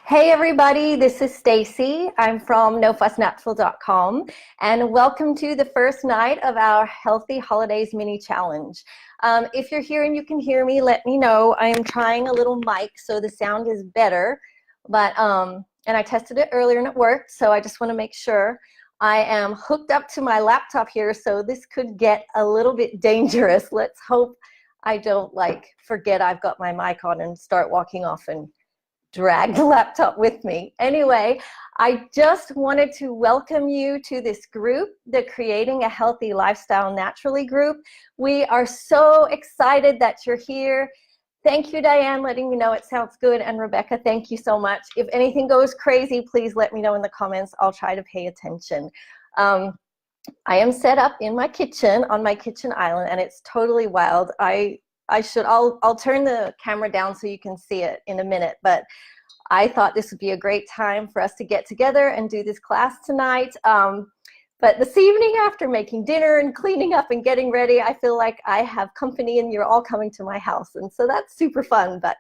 Hey everybody, this is Stacy. I'm from nofussnatural.com and welcome to the first night of our Healthy Holidays mini challenge. If you're here and you can hear me, let me know. I am trying a little mic so the sound is better, but and I tested it earlier and it worked, so I just want to make sure. I am hooked up to my laptop here, so this could get a little bit dangerous. Let's hope I don't forget I've got my mic on and start walking off and drag the laptop with me. Anyway, I just wanted to welcome you to this group, the Creating a Healthy Lifestyle Naturally group. We are so excited that you're here. Thank you, Diane, letting me know it sounds good. And Rebecca, thank you so much. If anything goes crazy, please let me know in the comments. I'll try to pay attention. I am set up in my kitchen, on my kitchen island, and it's totally wild. I'll turn the camera down so you can see it in a minute, but I thought this would be a great time for us to get together and do this class tonight. But this evening, after making dinner and cleaning up and getting ready, I feel like I have company and you're all coming to my house. And so that's super fun, but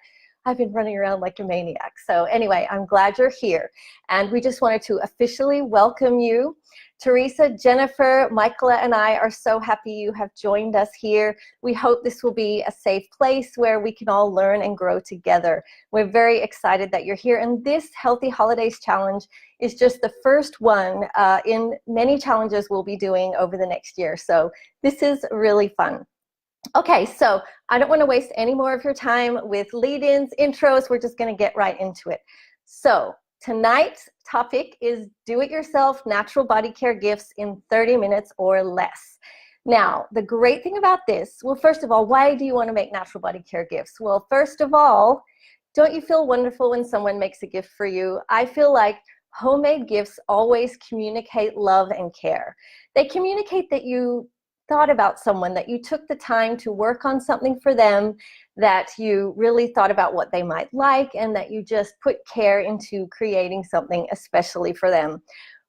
I've been running around like a maniac. So anyway, I'm glad you're here. And we just wanted to officially welcome you. Teresa, Jennifer, Michaela, and I are so happy you have joined us here. We hope this will be a safe place where we can all learn and grow together. We're very excited that you're here. And this Healthy Holidays Challenge is just the first one in many challenges we'll be doing over the next year. So this is really fun. Okay, so I don't want to waste any more of your time with lead-ins, intros. We're just going to get right into it. So tonight's topic is do-it-yourself natural body care gifts in 30 minutes or less. Now, the great thing about this, well, first of all, why do you want to make natural body care gifts? Well, first of all, don't you feel wonderful when someone makes a gift for you? I feel like homemade gifts always communicate love and care. They communicate that you thought about someone, that you took the time to work on something for them, that you really thought about what they might like, and that you just put care into creating something especially for them.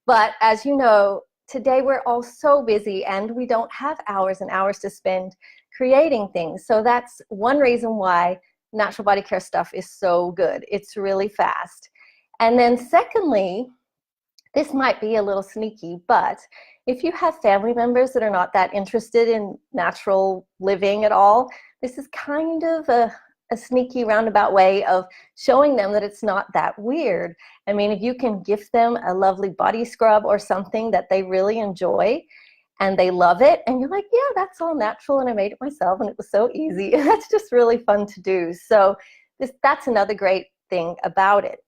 But as you know, today we're all so busy and we don't have hours and hours to spend creating things. So that's one reason why natural body care stuff is so good. It's really fast. And then secondly, this might be a little sneaky, but if you have family members that are not that interested in natural living at all, this is kind of a sneaky roundabout way of showing them that it's not that weird. I mean, if you can gift them a lovely body scrub or something that they really enjoy and they love it, and you're like, yeah, that's all natural and I made it myself and it was so easy. That's just really fun to do. So that's another great thing about it.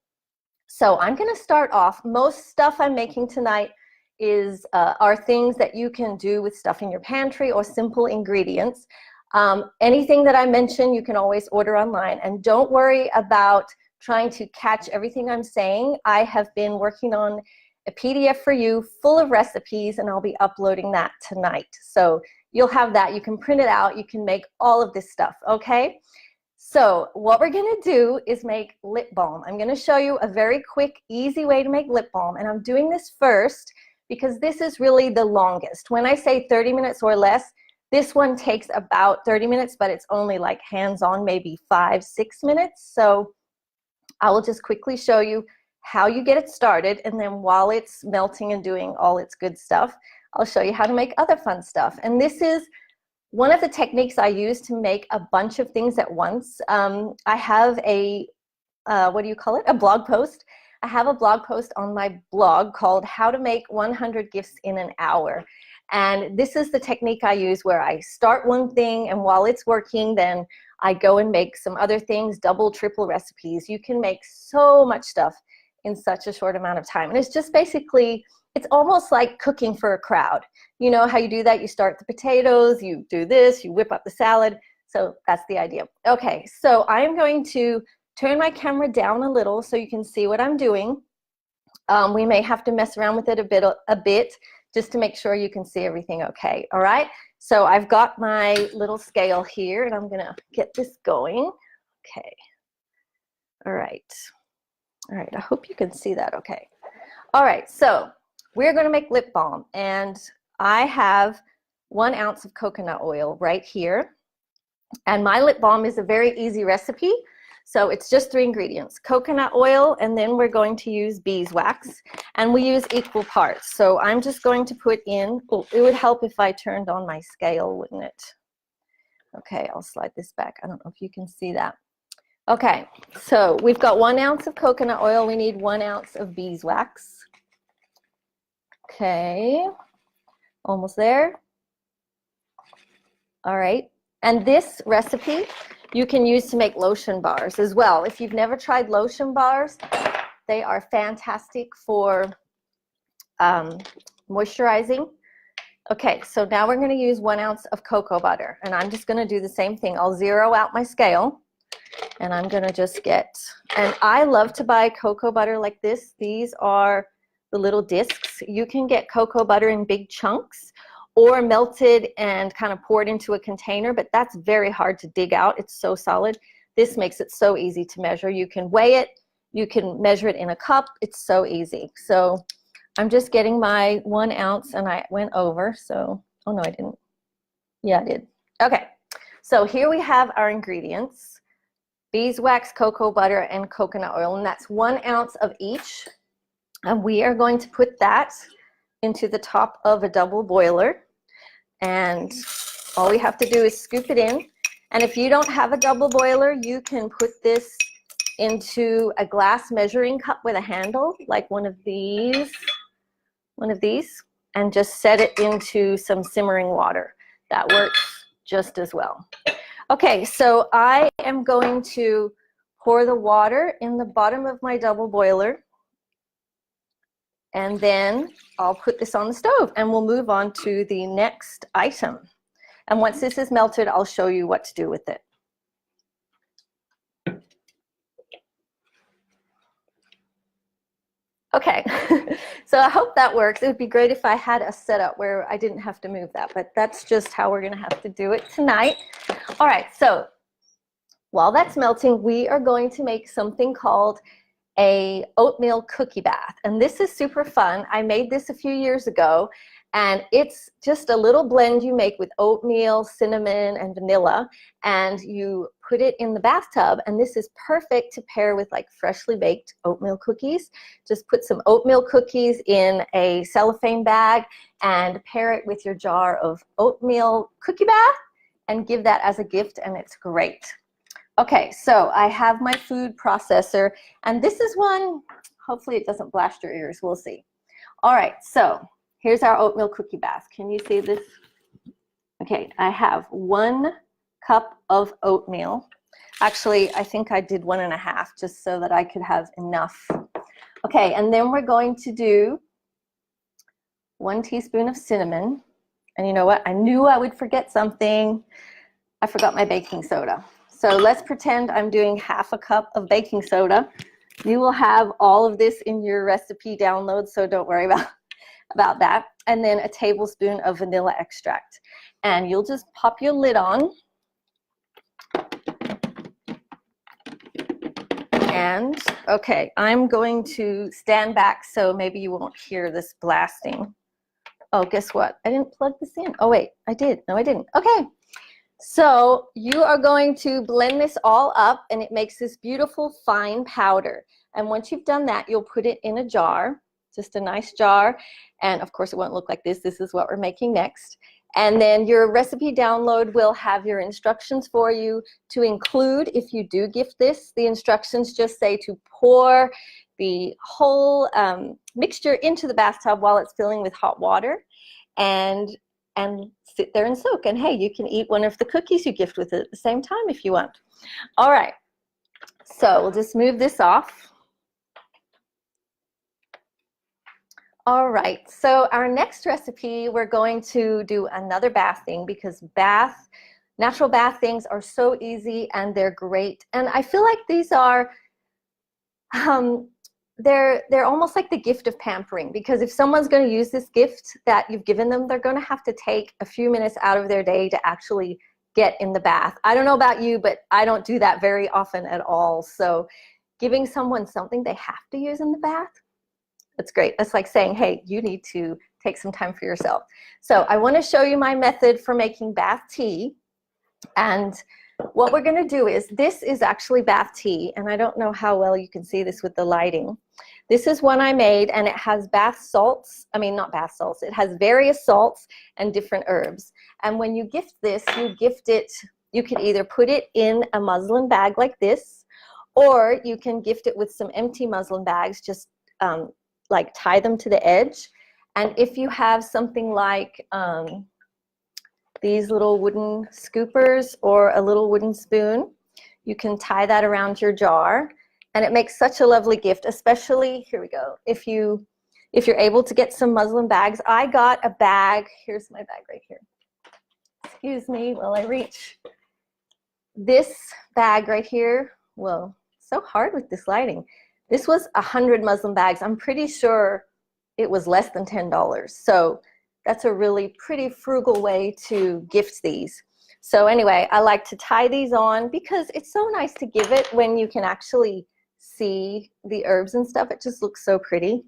So I'm going to start off. Most stuff I'm making tonight are things that you can do with stuff in your pantry or simple ingredients. Anything that I mention, you can always order online. And don't worry about trying to catch everything I'm saying. I have been working on a PDF for you full of recipes, and I'll be uploading that tonight. So you'll have that. You can print it out. You can make all of this stuff, okay? So what we're going to do is make lip balm. I'm going to show you a very quick, easy way to make lip balm. And I'm doing this first because this is really the longest. When I say 30 minutes or less, this one takes about 30 minutes, but it's only like hands-on, maybe 5-6 minutes. So I will just quickly show you how you get it started. And then while it's melting and doing all its good stuff, I'll show you how to make other fun stuff. And this is one of the techniques I use to make a bunch of things at once. I have a, what do you call it? A blog post. I have a blog post on my blog called How to Make 100 Gifts in an Hour. And this is the technique I use where I start one thing and while it's working, then I go and make some other things, double, triple recipes. You can make so much stuff in such a short amount of time. And it's just basically, it's almost like cooking for a crowd. You know how you do that? You start the potatoes, you do this, you whip up the salad. So that's the idea. Okay, so I'm going to turn my camera down a little so you can see what I'm doing. We may have to mess around with it a bit just to make sure you can see everything okay. All right, so I've got my little scale here and I'm gonna get this going. Okay, all right, I hope you can see that okay. All right, so we're gonna make lip balm and I have 1 ounce of coconut oil right here. And my lip balm is a very easy recipe. So it's just 3 ingredients: coconut oil, and then we're going to use beeswax, and we use equal parts. So I'm just going to put in, oh, it would help if I turned on my scale, wouldn't it? Okay, I'll slide this back. I don't know if you can see that. Okay, so we've got 1 ounce of coconut oil. We need 1 ounce of beeswax. Okay, almost there. All right, and this recipe you can use to make lotion bars as well. If you've never tried lotion bars, they are fantastic for moisturizing. Okay, so now we're going to use 1 ounce of cocoa butter, and I'm just going to do the same thing. I'll zero out my scale, and I'm going to just get, and I love to buy cocoa butter like this. These are the little discs. You can get cocoa butter in big chunks or melted and kind of poured into a container, but that's very hard to dig out. It's so solid. This makes it so easy to measure. You can weigh it, you can measure it in a cup. It's so easy. So I'm just getting my 1 ounce, and I went over, so, oh no, I didn't. Yeah, I did. Okay, so here we have our ingredients: beeswax, cocoa butter, and coconut oil, and that's 1 ounce of each. And we are going to put that into the top of a double boiler, and all we have to do is scoop it in. And if you don't have a double boiler, you can put this into a glass measuring cup with a handle, like one of these, and just set it into some simmering water. That works just as well. Okay, so I am going to pour the water in the bottom of my double boiler, and then I'll put this on the stove, and we'll move on to the next item. And once this is melted, I'll show you what to do with it. Okay, so I hope that works. It would be great if I had a setup where I didn't have to move that, but that's just how we're going to have to do it tonight. All right, so while that's melting, we are going to make something called a oatmeal cookie bath, and this is super fun. I made this a few years ago, and it's just a little blend you make with oatmeal, cinnamon, and vanilla, and you put it in the bathtub, and this is perfect to pair with like freshly baked oatmeal cookies. Just put some oatmeal cookies in a cellophane bag and pair it with your jar of oatmeal cookie bath and give that as a gift, and it's great. Okay, so I have my food processor, and this is one, hopefully it doesn't blast your ears, we'll see. All right, so here's our oatmeal cookie bath. Can you see this? Okay, I have 1 cup of oatmeal. Actually, I think I did 1.5 just so that I could have enough. Okay, and then we're going to do 1 teaspoon of cinnamon. And you know what? I knew I would forget something. I forgot my baking soda. So let's pretend I'm doing 1/2 cup of baking soda. You will have all of this in your recipe download, so don't worry about that. And then a tablespoon of vanilla extract. And you'll just pop your lid on. And, okay, I'm going to stand back so maybe you won't hear this blasting. Oh, guess what? I didn't plug this in. Oh, wait, I did. No, I didn't. Okay. So you are going to blend this all up, and it makes this beautiful fine powder. And once you've done that, you'll put it in a jar, just a nice jar. And of course, it won't look like this. This is what we're making next. And then your recipe download will have your instructions for you to include. If you do gift this, the instructions just say to pour the whole mixture into the bathtub while it's filling with hot water, and sit there and soak. And hey, you can eat one of the cookies you gift with it at the same time if you want. All right, so we'll just move this off. All right, so our next recipe, we're going to do another bath thing, because natural bath things are so easy and they're great. And I feel like these are, they're almost like the gift of pampering, because if someone's going to use this gift that you've given them, they're going to have to take a few minutes out of their day to actually get in the bath. I don't know about you, but I don't do that very often at all. So giving someone something they have to use in the bath, that's great. That's like saying, hey, you need to take some time for yourself. So I want to show you my method for making bath tea. And What we're going to do is, this is actually bath tea, and I don't know how well you can see this with the lighting. This is one I made, and it has bath salts. I mean, not bath salts. It has various salts and different herbs. And when you gift this, you gift it, you can either put it in a muslin bag like this, or you can gift it with some empty muslin bags, just like tie them to the edge. And if you have something like these little wooden scoopers or a little wooden spoon, you can tie that around your jar, and it makes such a lovely gift, especially, here we go, if you're able to get some muslin bags. I got a bag, here's my bag right here. Excuse me while I reach. This bag right here, whoa, so hard with this lighting. This was 100 muslin bags. I'm pretty sure it was less than $10. So that's a really pretty frugal way to gift these. So anyway, I like to tie these on because it's so nice to give it when you can actually see the herbs and stuff. It just looks so pretty.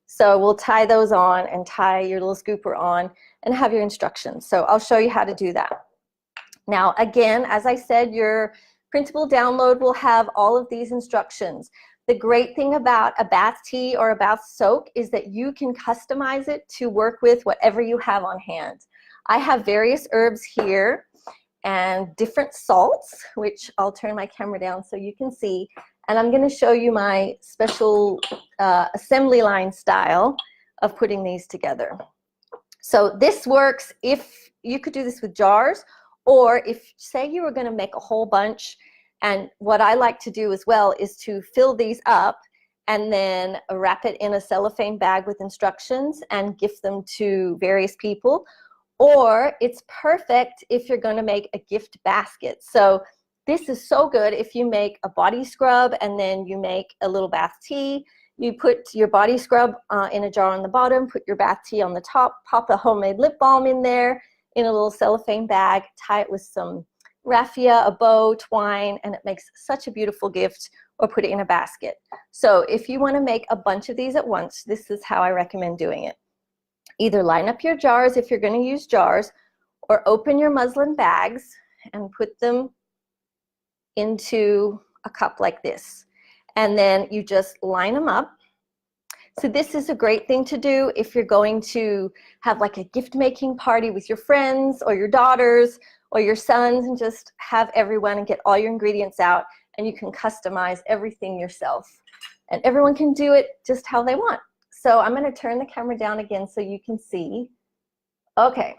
So we'll tie those on and tie your little scooper on and have your instructions. So I'll show you how to do that. Now, again, as I said, your printable download will have all of these instructions. The great thing about a bath tea or a bath soak is that you can customize it to work with whatever you have on hand. I have various herbs here and different salts, which I'll turn my camera down so you can see. And I'm going to show you my special assembly line style of putting these together. So this works if you could do this with jars, or if, say, you were going to make a whole bunch. And what I like to do as well is to fill these up and then wrap it in a cellophane bag with instructions and gift them to various people. Or it's perfect if you're going to make a gift basket. So this is so good if you make a body scrub and then you make a little bath tea. You put your body scrub in a jar on the bottom, put your bath tea on the top, pop a homemade lip balm in there in a little cellophane bag, tie it with some raffia, a bow, twine, and it makes such a beautiful gift, or put it in a basket. So if you want to make a bunch of these at once, this is how I recommend doing it. Either line up your jars if you're going to use jars, or open your muslin bags and put them into a cup like this. And then you just line them up. So this is a great thing to do if you're going to have like a gift making party with your friends or your daughters or your sons, and just have everyone and get all your ingredients out, and you can customize everything yourself. And everyone can do it just how they want. So I'm going to turn the camera down again so you can see. Okay,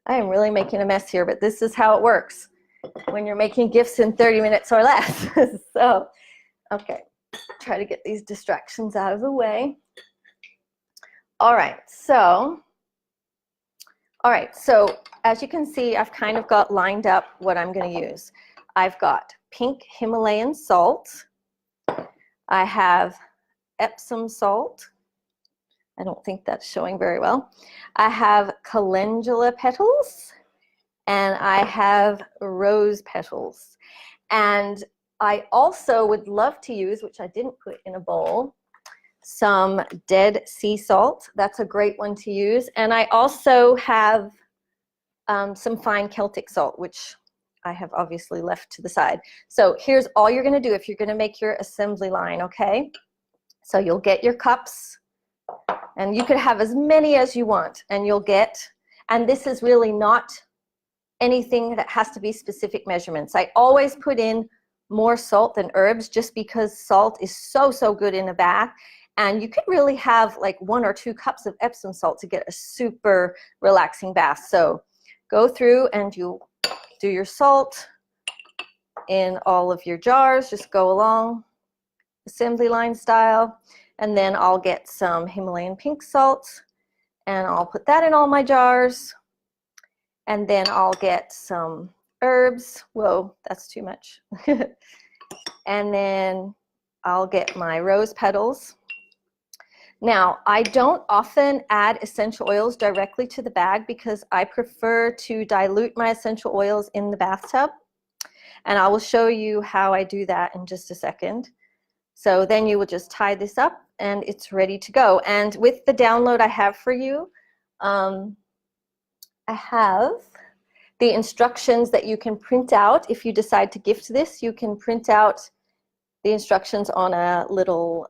I am really making a mess here, but this is how it works when you're making gifts in 30 minutes or less. So, okay, try to get these distractions out of the way. All right, so as you can see, I've kind of got lined up what I'm going to use. I've got pink Himalayan salt. I have Epsom salt. I don't think that's showing very well. I have calendula petals, and I have rose petals. And I also would love to use, which I didn't put in a bowl, some dead sea salt. That's a great one to use. And I also have some fine Celtic salt, which I have obviously left to the side. So here's all you're going to do if you're going to make your assembly line, okay? So you'll get your cups, and you could have as many as you want, and you'll get, and this is really not anything that has to be specific measurements. I always put in more salt than herbs just because salt is so good in a bath. And you could really have like 1 or 2 cups of Epsom salt to get a super relaxing bath. So go through and you do your salt in all of your jars. Just go along assembly line style. And then I'll get some Himalayan pink salt and I'll put that in all my jars. And then I'll get some herbs. Whoa, that's too much. And then I'll get my rose petals. Now, I don't often add essential oils directly to the bag because I prefer to dilute my essential oils in the bathtub. And I will show you how I do that in just a second. So then you will just tie this up and it's ready to go. And with the download I have for you, I have the instructions that you can print out. If you decide to gift this, you can print out the instructions on a little,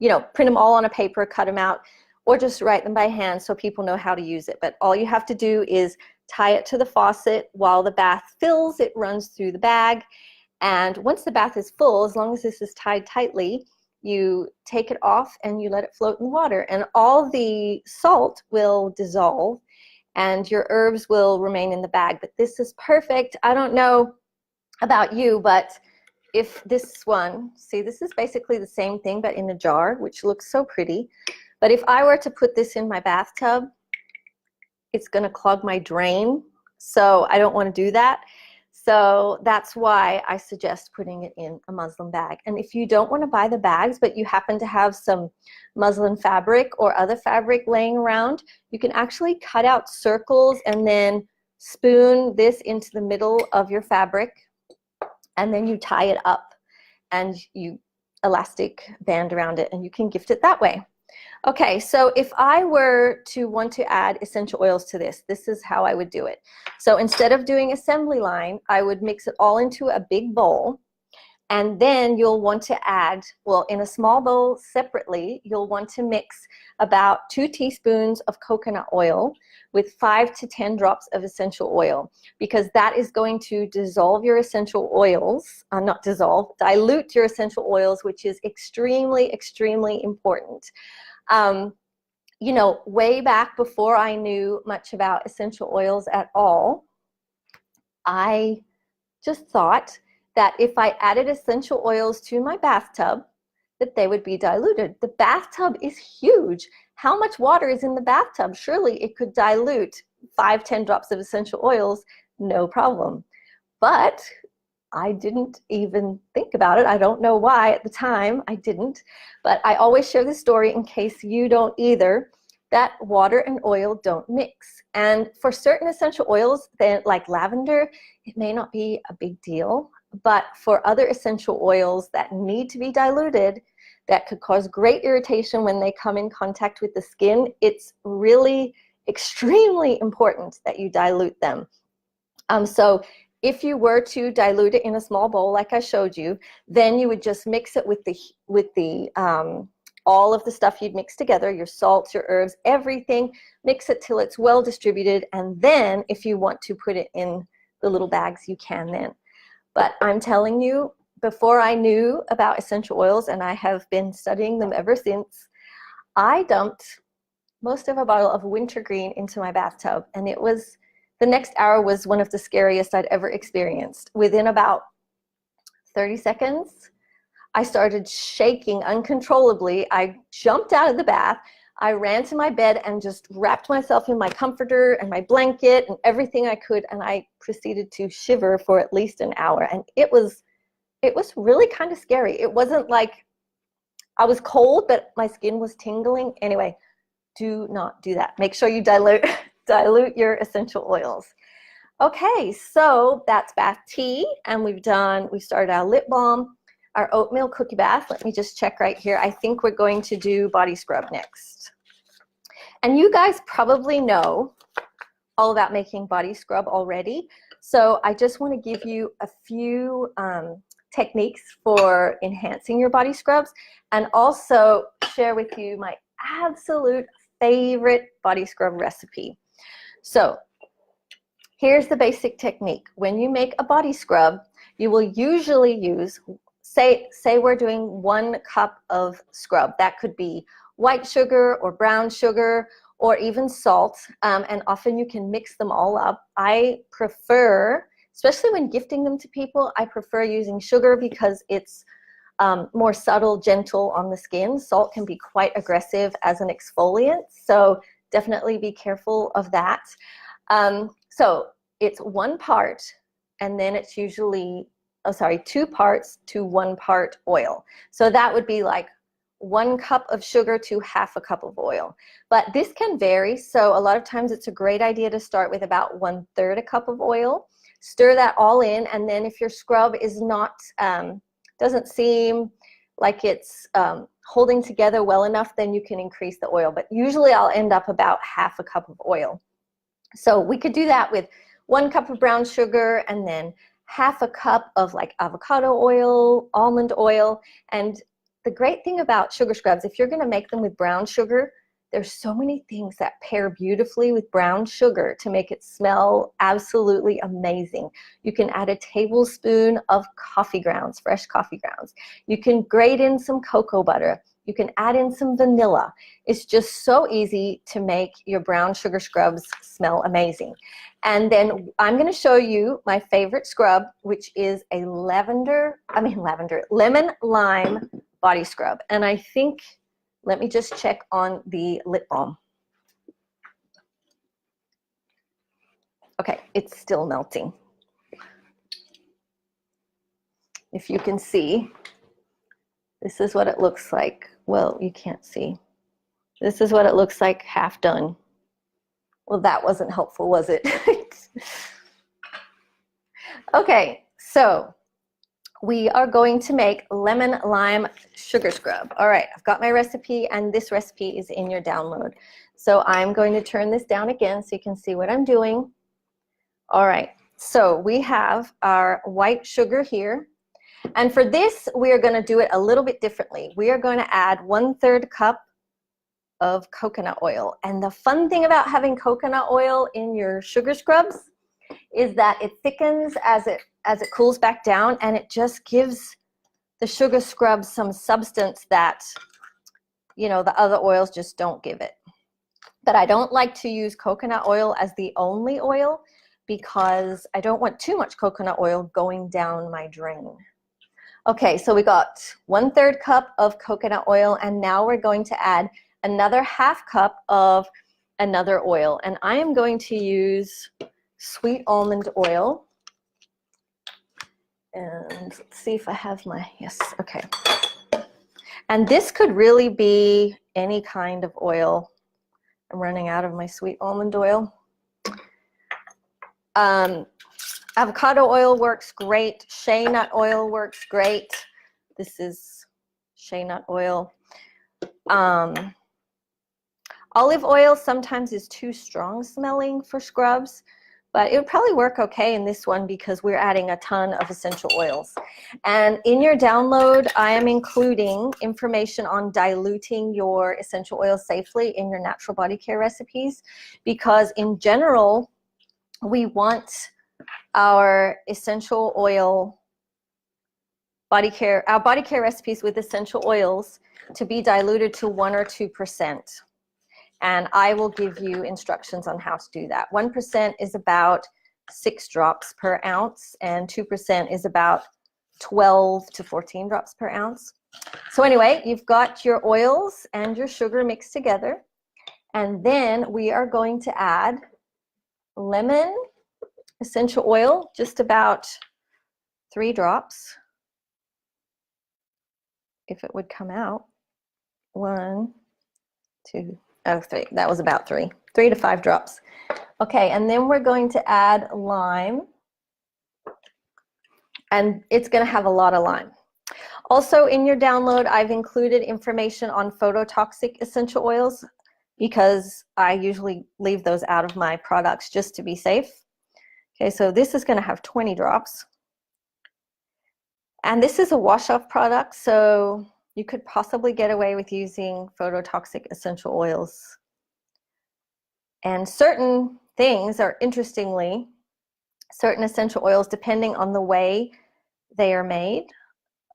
print them all on a paper, cut them out, or just write them by hand so people know how to use it. But all you have to do is tie it to the faucet. While the bath fills, it runs through the bag. And once the bath is full, as long as this is tied tightly, you take it off and you let it float in the water. And all the salt will dissolve and your herbs will remain in the bag. But this is perfect. I don't know about you, but if this one, see, this is basically the same thing but in a jar, which looks so pretty. But if I were to put this in my bathtub, it's going to clog my drain. So I don't want to do that. So that's why I suggest putting it in a muslin bag. And if you don't want to buy the bags, but you happen to have some muslin fabric or other fabric laying around, you can actually cut out circles and then spoon this into the middle of your fabric. And then you tie it up and you elastic band around it, and you can gift it that way. Okay, so if I were to want to add essential oils to this, this is how I would do it. So instead of doing assembly line, I would mix it all into a big bowl, and then you'll want to add, well, in a small bowl separately, you'll want to mix about 2 teaspoons of coconut oil with 5 to 10 drops of essential oil, because that is going to dissolve your essential oils, not dissolve, dilute your essential oils, which is extremely, extremely important. You know, way back before I knew much about essential oils at all, I just thought that if I added essential oils to my bathtub, that they would be diluted. The bathtub is huge. How much water is in the bathtub? Surely it could dilute 5-10 drops of essential oils, no problem. But I didn't even think about it. I don't know why at the time I didn't, but I always share this story in case you don't either, that water and oil don't mix. And for certain essential oils, like lavender, it may not be a big deal, but for other essential oils that need to be diluted, that could cause great irritation when they come in contact with the skin, it's really extremely important that you dilute them. So if you were to dilute it in a small bowl like I showed you, then you would just mix it with the all of the stuff you'd mix together, your salts, your herbs, everything, mix it till it's well distributed, and then if you want to put it in the little bags, you can then. But I'm telling you, before I knew about essential oils, and I have been studying them ever since, I dumped most of a bottle of wintergreen into my bathtub, and it was, the next hour was one of the scariest I'd ever experienced. Within about 30 seconds, I started shaking uncontrollably. I jumped out of the bath. I ran to my bed and just wrapped myself in my comforter and my blanket and everything I could, and I proceeded to shiver for at least an hour. And it was really kind of scary. It wasn't like I was cold, but my skin was tingling. Anyway, do not do that. Make sure you dilute your essential oils. Okay, so that's bath tea, and we started our lip balm, our oatmeal cookie bath. Let me just check right here. I think we're going to do body scrub next. And you guys probably know all about making body scrub already. So I just want to give you a few techniques for enhancing your body scrubs, and also share with you my absolute favorite body scrub recipe. So here's the basic technique. When you make a body scrub, you will usually use, say we're doing 1 cup of scrub. That could be white sugar or brown sugar or even salt, and often you can mix them all up. I prefer, especially when gifting them to people, I prefer using sugar because it's more subtle, gentle on the skin. Salt can be quite aggressive as an exfoliant, so definitely be careful of that. So it's 1 part, and then it's usually, 2 parts to 1 part oil. So that would be like 1 cup of sugar to half a cup of oil. But this can vary, so a lot of times it's a great idea to start with about 1/3 a cup of oil. Stir that all in, and then if your scrub is not, doesn't seem like it's holding together well enough, then you can increase the oil. But usually I'll end up about half a cup of oil. So we could do that with 1 cup of brown sugar, and then half a cup of like avocado oil, almond oil. And the great thing about sugar scrubs, if you're going to make them with brown sugar, there's so many things that pair beautifully with brown sugar to make it smell absolutely amazing. You can add a tablespoon of coffee grounds, fresh coffee grounds. You can grate in some cocoa butter. You can add in some vanilla. It's just so easy to make your brown sugar scrubs smell amazing. And then I'm going to show you my favorite scrub, which is a lemon lime body scrub. And I think, let me just check on the lip balm. Okay, it's still melting. If you can see, this is what it looks like. Well, you can't see. This is what it looks like half done. Well, that wasn't helpful, was it? Okay, so we are going to make lemon lime sugar scrub. All right, I've got my recipe, and this recipe is in your download. So I'm going to turn this down again so you can see what I'm doing. All right, so we have our white sugar here. And for this, we are going to do it a little bit differently. We are going to add 1/3 cup of coconut oil. And the fun thing about having coconut oil in your sugar scrubs is that it thickens as it cools back down, and it just gives the sugar scrub some substance that, you know, the other oils just don't give it. But I don't like to use coconut oil as the only oil because I don't want too much coconut oil going down my drain. Okay, so we got 1/3 cup of coconut oil, and now we're going to add another half cup of another oil. And I am going to use sweet almond oil. And let's see if I have my, yes, okay. And this could really be any kind of oil. I'm running out of my sweet almond oil. Avocado oil works great. Shea nut oil works great. This is shea nut oil. Olive oil sometimes is too strong smelling for scrubs, but it would probably work okay in this one because we're adding a ton of essential oils. And in your download, I am including information on diluting your essential oils safely in your natural body care recipes, because in general, we want our essential oil body care, our body care recipes with essential oils to be diluted to 1 or 2%. And I will give you instructions on how to do that. 1% is about 6 drops per ounce, and 2% is about 12 to 14 drops per ounce. So anyway, you've got your oils and your sugar mixed together. And then we are going to add lemon essential oil, just about 3 drops, if it would come out. 1, 2, oh, 3. That was about 3 to 5 drops. Okay, and then we're going to add lime, and it's going to have a lot of lime. Also in your download, I've included information on phototoxic essential oils because I usually leave those out of my products just to be safe. Okay, so this is going to have 20 drops. And this is a wash-off product, so you could possibly get away with using phototoxic essential oils. And certain things are, interestingly, certain essential oils, depending on the way they are made,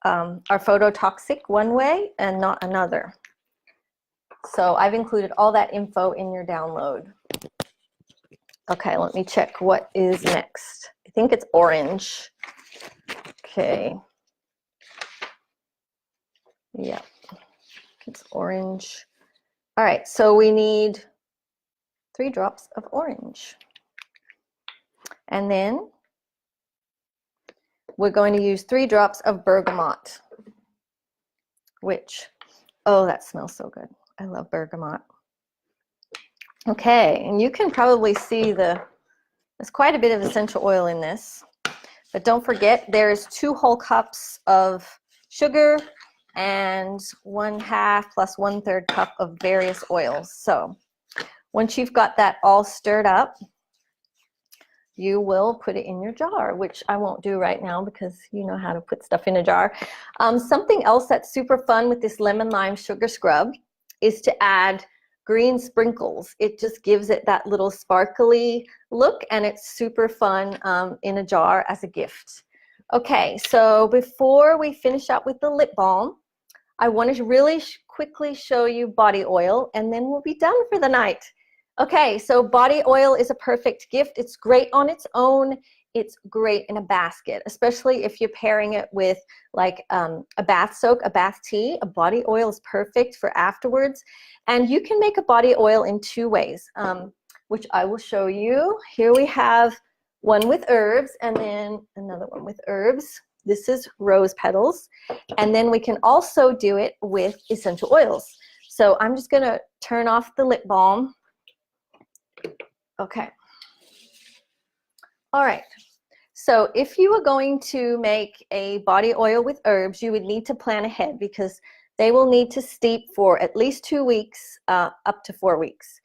are phototoxic one way and not another. So I've included all that info in your download. Okay, let me check what is next. I think it's orange. Okay. Yeah, it's orange. All right, so we need 3 drops of orange. And then we're going to use 3 drops of bergamot, which, oh, that smells so good. I love bergamot. Okay, and you can probably see there's quite a bit of essential oil in this. But don't forget, there's 2 whole cups of sugar and 1/2 plus 1/3 cup of various oils. So once you've got that all stirred up, you will put it in your jar, which I won't do right now because you know how to put stuff in a jar. Something else that's super fun with this lemon lime sugar scrub is to add green sprinkles. It just gives it that little sparkly look, and it's super fun in a jar as a gift. Okay, so before we finish up with the lip balm, I want to really quickly show you body oil, and then we'll be done for the night. Okay, so body oil is a perfect gift. It's great on its own. It's great in a basket, especially if you're pairing it with like a bath soak, a bath tea. A body oil is perfect for afterwards. And you can make a body oil in two ways, which I will show you. Here we have one with herbs and then another one with herbs. This is rose petals. And then we can also do it with essential oils. So I'm just gonna turn off the lip balm. Okay. All right. So if you were going to make a body oil with herbs, you would need to plan ahead because they will need to steep for at least 2 weeks, up to 4 weeks.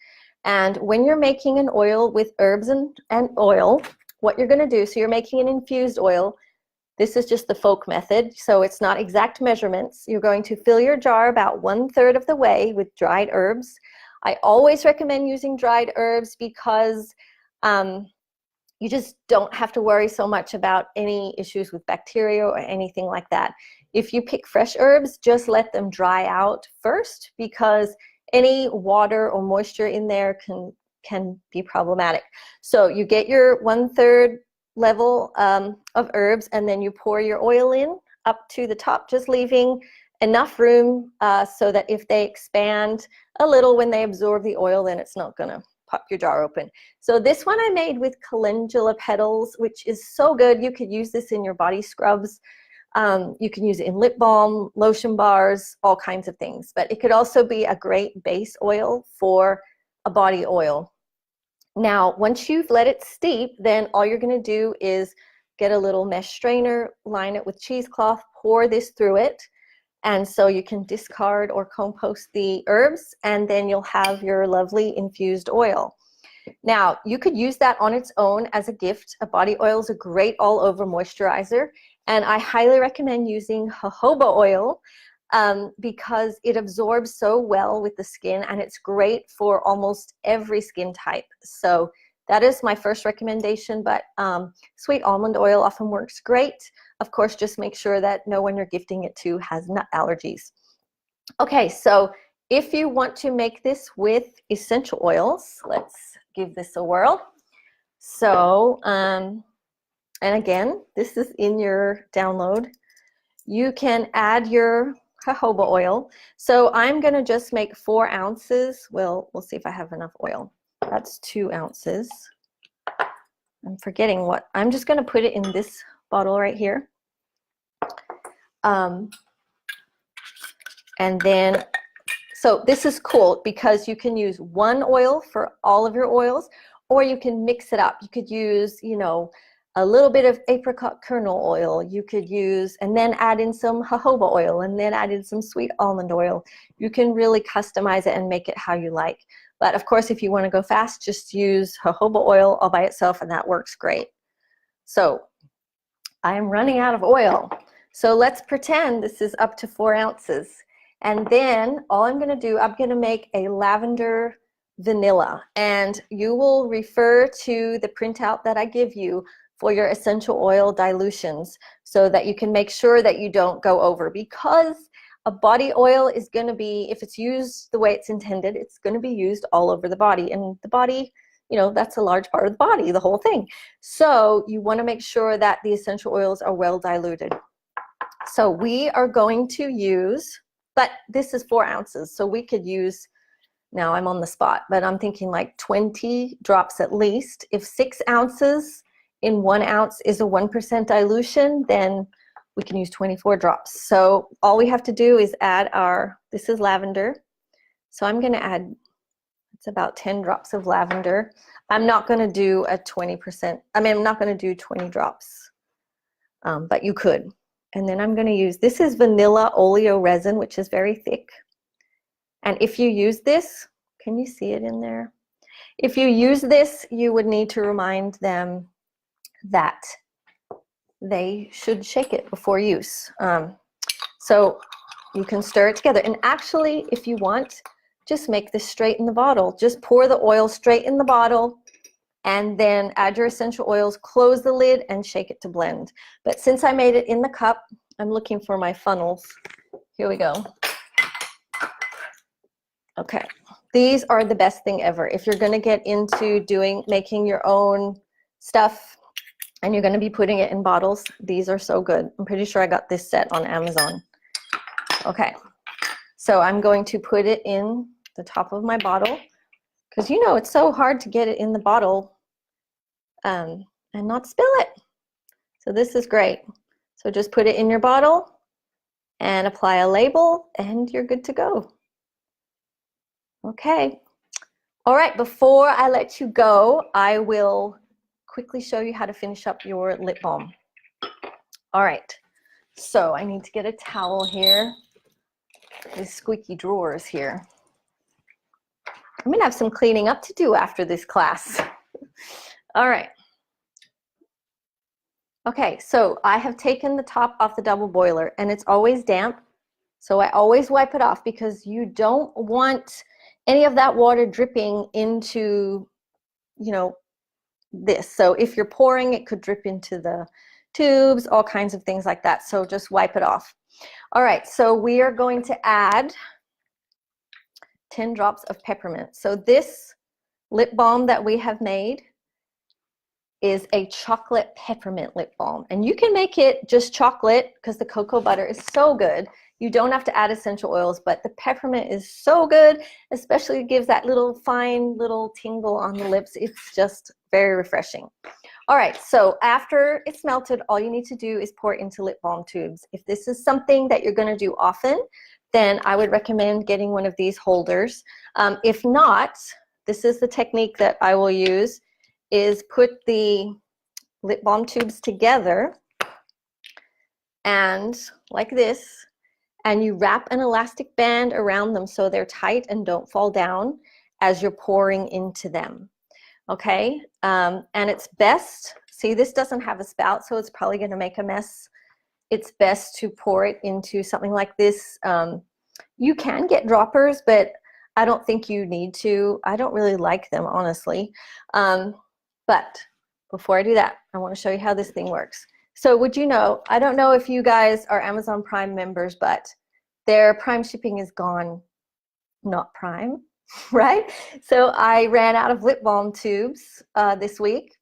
And when you're making an oil with herbs and oil, what you're going to do, so you're making an infused oil. This is just the folk method, so it's not exact measurements. You're going to fill your jar about 1/3 of the way with dried herbs. I always recommend using dried herbs because you just don't have to worry so much about any issues with bacteria or anything like that. If you pick fresh herbs, just let them dry out first because any water or moisture in there can be problematic. So you get your 1/3 level of herbs, and then you pour your oil in up to the top, just leaving enough room so that if they expand a little when they absorb the oil, then it's not gonna pop your jar open. So this one I made with calendula petals, which is so good. You could use this in your body scrubs. You can use it in lip balm, lotion bars, all kinds of things. But it could also be a great base oil for a body oil. Now, once you've let it steep, then all you're gonna do is get a little mesh strainer, line it with cheesecloth, pour this through it. And so you can discard or compost the herbs, and then you'll have your lovely infused oil. Now, you could use that on its own as a gift. A body oil is a great all-over moisturizer, and I highly recommend using jojoba oil because it absorbs so well with the skin, and it's great for almost every skin type. So that is my first recommendation, but sweet almond oil often works great. Of course, just make sure that no one you're gifting it to has nut allergies. Okay, so if you want to make this with essential oils, let's give this a whirl. So, and again, this is in your download. You can add your jojoba oil. So I'm gonna just make 4 ounces. Well, we'll see if I have enough oil. That's 2 ounces. I'm forgetting what, I'm just gonna put it in this bottle right here. And then, so this is cool because you can use one oil for all of your oils, or you can mix it up. You could use, you know, a little bit of apricot kernel oil. You could use, and then add in some jojoba oil, and then add in some sweet almond oil. You can really customize it and make it how you like. But of course, if you want to go fast, just use jojoba oil all by itself, and that works great. So I am running out of oil. So let's pretend this is up to 4 ounces. And then all I'm going to do, I'm going to make a lavender vanilla. And you will refer to the printout that I give you for your essential oil dilutions so that you can make sure that you don't go over, because a body oil is going to be, if it's used the way it's intended, it's going to be used all over the body. And the body, you know, that's a large part of the body, the whole thing. So you want to make sure that the essential oils are well diluted. So we are going to use, but this is 4 ounces, so we could use, now I'm on the spot, but I'm thinking like 20 drops at least. If 6 ounces in 1 ounce is a 1% dilution, then we can use 24 drops. So all we have to do is add our, this is lavender. So I'm going to add, it's about 10 drops of lavender. I'm not going to do a 20%, I mean, I'm not going to do 20 drops, but you could. And then I'm going to use, this is vanilla oleo resin, which is very thick. And if you use this, can you see it in there? If you use this, you would need to remind them that they should shake it before use. So you can stir it together. And actually, if you want, just make this straight in the bottle. Just pour the oil straight in the bottle and then add your essential oils, close the lid, and shake it to blend. But since I made it in the cup, I'm looking for my funnels. Here we go. Okay, these are the best thing ever. If you're gonna get into making your own stuff and you're gonna be putting it in bottles, these are so good. I'm pretty sure I got this set on Amazon. Okay, so I'm going to put it in the top of my bottle because you know it's so hard to get it in the bottle and not spill it. So this is great. So just put it in your bottle and apply a label and you're good to go. Okay. All right, before I let you go, I will quickly show you how to finish up your lip balm. All right, so I need to get a towel here. These squeaky drawers here. I'm gonna have some cleaning up to do after this class. All right. Okay, so I have taken the top off the double boiler and it's always damp. So I always wipe it off because you don't want any of that water dripping into, you know, this. So if you're pouring, it could drip into the tubes, all kinds of things like that. So just wipe it off. All right, so we are going to add 10 drops of peppermint. So this lip balm that we have made is a chocolate peppermint lip balm. And you can make it just chocolate because the cocoa butter is so good. You don't have to add essential oils, but the peppermint is so good, especially it gives that little fine little tingle on the lips. It's just very refreshing. All right, so after it's melted, all you need to do is pour it into lip balm tubes. If this is something that you're gonna do often, then I would recommend getting one of these holders. If not, this is the technique that I will use, is put the lip balm tubes together and like this, and you wrap an elastic band around them so they're tight and don't fall down as you're pouring into them. Okay, and it's best, see this doesn't have a spout, so it's probably gonna make a mess. It's best to pour it into something like this. You can get droppers, but I don't think you need to. I don't really like them, honestly. But before I do that, I want to show you how this thing works. So would you know, I don't know if you guys are Amazon Prime members, but their Prime shipping is gone, not Prime, right? So I ran out of lip balm tubes this week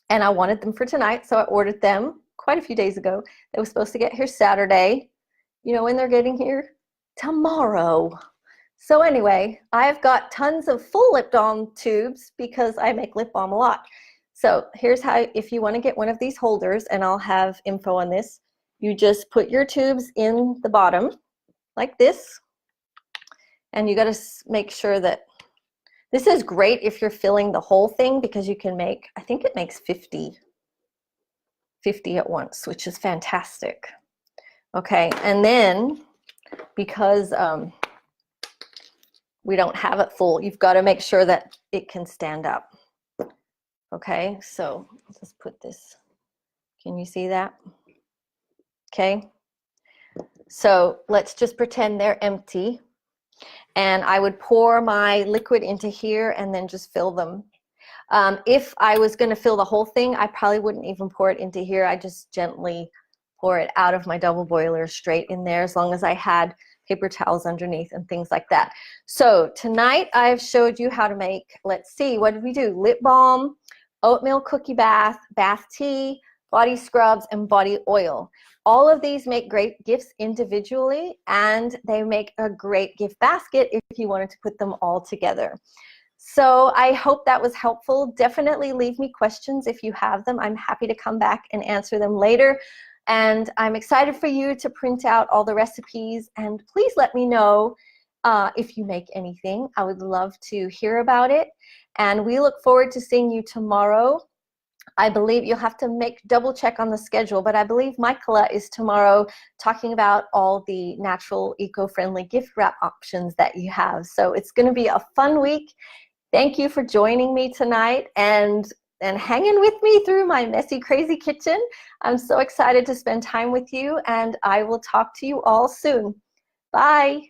and I wanted them for tonight. So I ordered them quite a few days ago. They were supposed to get here Saturday. You know when they're getting here? Tomorrow. So anyway, I've got tons of full lip balm tubes because I make lip balm a lot. So here's how, if you want to get one of these holders, and I'll have info on this, you just put your tubes in the bottom like this, and you got to make sure that this is great if you're filling the whole thing because you can make, I think it makes 50 at once, which is fantastic. Okay, and then because we don't have it full, you've got to make sure that it can stand up. Okay, so let's just put this, can you see that? Okay, so let's just pretend they're empty, and I would pour my liquid into here and then just fill them. If I was going to fill the whole thing, I probably wouldn't even pour it into here. I just gently pour it out of my double boiler straight in there, as long as I had paper towels underneath and things like that. So tonight I've showed you how to make, let's see, what did we do? Lip balm, oatmeal cookie bath, bath tea, body scrubs, and body oil. All of these make great gifts individually, and they make a great gift basket if you wanted to put them all together. So I hope that was helpful. Definitely leave me questions if you have them. I'm happy to come back and answer them later. And I'm excited for you to print out all the recipes, and please let me know if you make anything. I would love to hear about it, and we look forward to seeing you tomorrow. I believe you'll have to double check on the schedule, but I believe Michaela is tomorrow talking about all the natural, eco-friendly gift wrap options that you have. So it's going to be a fun week. Thank you for joining me tonight, and and hanging with me through my messy, crazy kitchen. I'm so excited to spend time with you, and I will talk to you all soon. Bye.